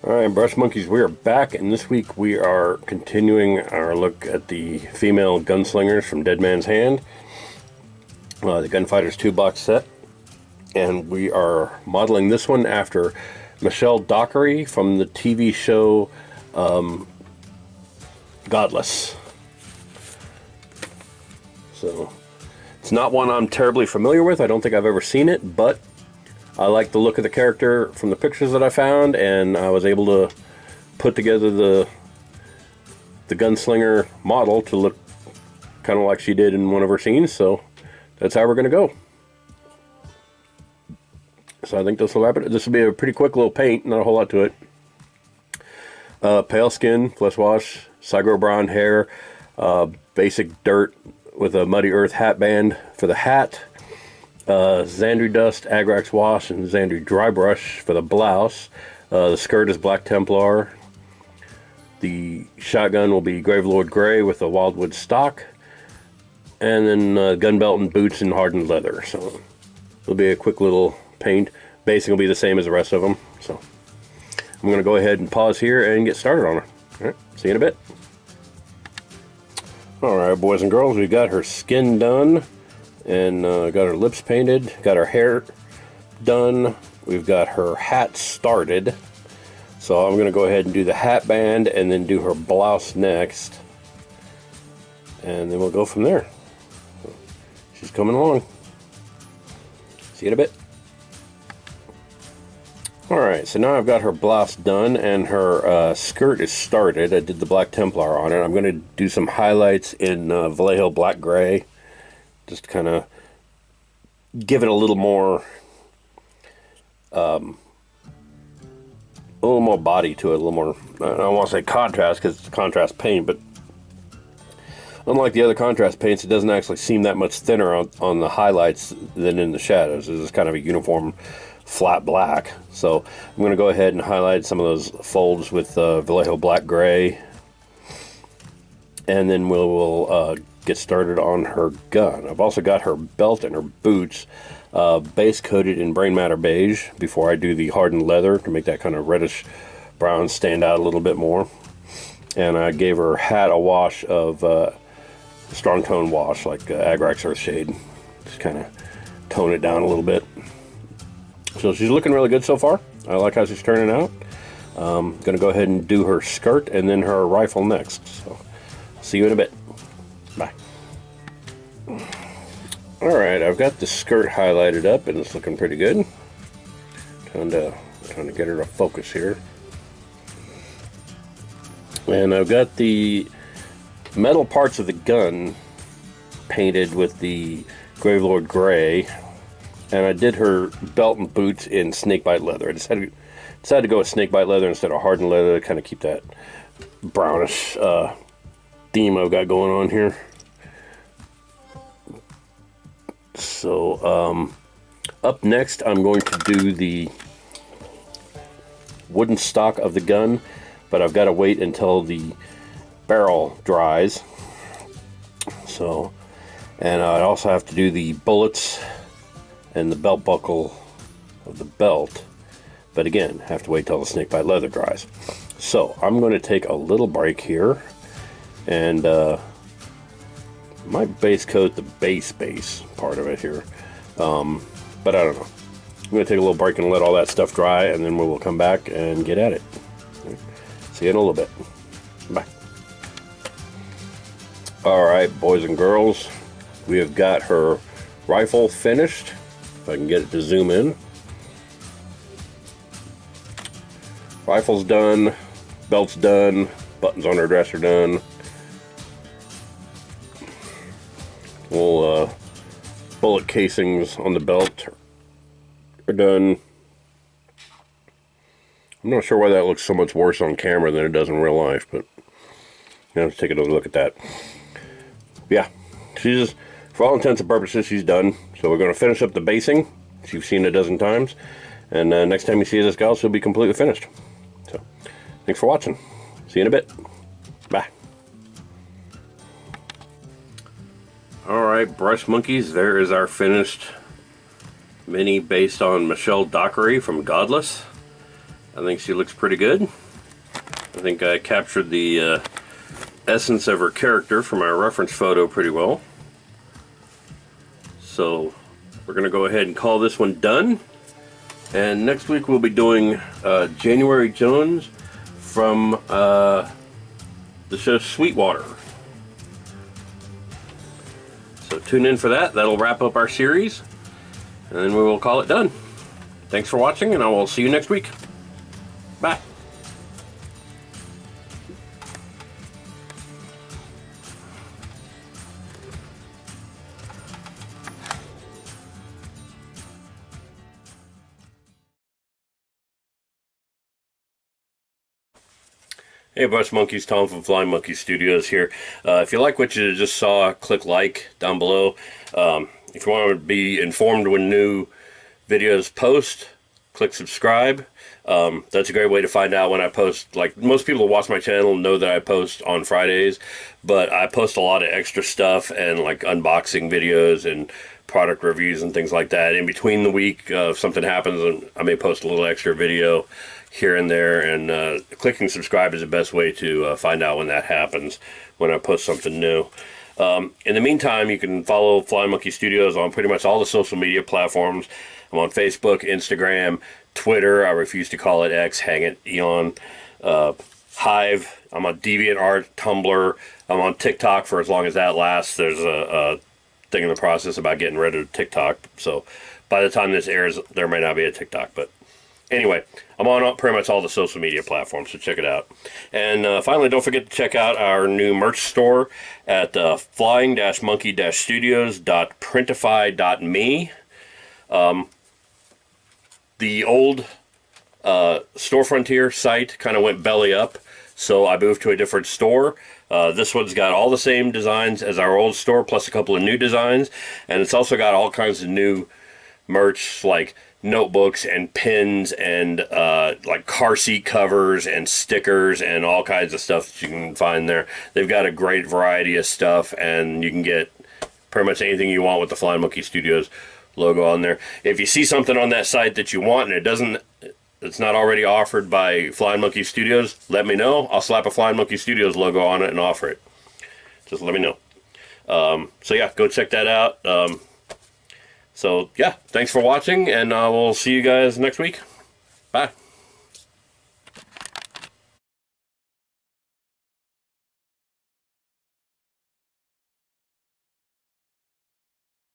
Alright, Brush Monkeys, we are back, and this week we are continuing our look at the female gunslingers from Dead Man's Hand, the Gunfighters 2 box set, and we are modeling this one after Michelle Dockery from the TV show Godless. So, it's not one I'm terribly familiar with. I don't think I've ever seen it, but I like the look of the character from the pictures that I found, and I was able to put together the gunslinger model to look kind of like she did in one of her scenes, so that's how we're going to go. So I think this will be a pretty quick little paint, not a whole lot to it. Pale skin, flesh wash, Sagro brown hair, basic dirt with a muddy earth hat band for the hat. Xandri Dust, Agrax Wash, and Xandri Dry Brush for the blouse. The skirt is Black Templar. The shotgun will be Gravelord Gray with a Wildwood stock. And then gun belt and boots in hardened leather. So it'll be a quick little paint. Basing will be the same as the rest of them. So I'm going to go ahead and pause here and get started on her. Alright, see you in a bit. Alright, boys and girls, we got her skin done. And got her lips painted, got her hair done, we've got her hat started. So I'm going to go ahead and do the hat band and then do her blouse next. And then we'll go from there. She's coming along. See you in a bit. Alright, so now I've got her blouse done and her skirt is started. I did the Black Templar on it. I'm going to do some highlights in Vallejo Black Gray. Just kind of give it a little more body to it, a little more, I don't want to say contrast because it's a contrast paint, but unlike the other contrast paints, it doesn't actually seem that much thinner on the highlights than in the shadows. This is kind of a uniform flat black. So I'm going to go ahead and highlight some of those folds with Vallejo Black Gray, and then we'll get started on her gun. I've also got her belt and her boots base coated in brain matter beige before I do the hardened leather to make that kind of reddish brown stand out a little bit more. And I gave her hat a wash of strong tone wash like Agrax Earthshade. Just kind of tone it down a little bit. So she's looking really good so far. I like how she's turning out. Gonna go ahead and do her skirt and then her rifle next. So see you in a bit. Bye. Alright, I've got the skirt highlighted up and it's looking pretty good. Trying to get her to focus here. And I've got the metal parts of the gun painted with the Gravelord Gray. And I did her belt and boots in snakebite leather. I decided to go with snakebite leather instead of hardened leather to kind of keep that brownish theme I've got going on here. So up next I'm going to do the wooden stock of the gun, but I've got to wait until the barrel dries. So, and I also have to do the bullets and the belt buckle of the belt, but again have to wait till the snakebite leather dries. So I'm going to take a little break here and might base coat the base part of it here, but I don't know. I'm going to take a little break and let all that stuff dry, and then we will come back and get at it. See you in a little bit. Bye. Alright, boys and girls, we have got her rifle finished. If I can get it to zoom in. Rifle's done, belt's done, buttons on her dress are done. Little bullet casings on the belt are done. I'm not sure why that looks so much worse on camera than it does in real life, but let's take another look at that. Yeah, she's, for all intents and purposes, she's done. So we're going to finish up the basing. You've seen it a dozen times. And next time you see this gal, she'll be completely finished. So, thanks for watching. See you in a bit. Bye. Alright, Brush Monkeys, there is our finished mini based on Michelle Dockery from Godless. I think she looks pretty good. I think I captured the essence of her character from our reference photo pretty well. So we're going to go ahead and call this one done. And next week we'll be doing January Jones from the show Sweetwater. So tune in for that. That'll wrap up our series. And then we will call it done. Thanks for watching, and I will see you next week. Bye. Hey, Brush Monkeys, Tom from Flying Monkey Studios here. If you like what you just saw, click like down below. If you want to be informed when new videos post, click subscribe. That's a great way to find out when I post. Like, most people who watch my channel know that I post on Fridays, but I post a lot of extra stuff and like unboxing videos and product reviews and things like that. In between the week, if something happens, I may post a little extra video here and there, and clicking subscribe is the best way to find out when that happens, when I post something new. In the meantime, you can follow Flying Monkey Studios on pretty much all the social media platforms. I'm on Facebook, Instagram, Twitter. I refuse to call it X. Hang it, Eon. Hive. I'm on DeviantArt, Tumblr. I'm on TikTok for as long as that lasts. There's a thing in the process about getting rid of TikTok. So by the time this airs, there may not be a TikTok. But anyway, I'm on pretty much all the social media platforms, so check it out. And finally, don't forget to check out our new merch store at flying-monkey-studios.printify.me. The old Store Frontier site kind of went belly up, so I moved to a different store. This one's got all the same designs as our old store, plus a couple of new designs, and it's also got all kinds of new merch, like notebooks and pins and like car seat covers and stickers and all kinds of stuff that you can find there. They've got a great variety of stuff, and you can get pretty much anything you want with the Flying Monkey Studios logo on there. If you see something on that site that you want and it's not already offered by Flying Monkey Studios, let me know. I'll slap a Flying Monkey Studios logo on it and offer it. Just let me know. So yeah, go check that out. So yeah, thanks for watching, and we'll see you guys next week. Bye.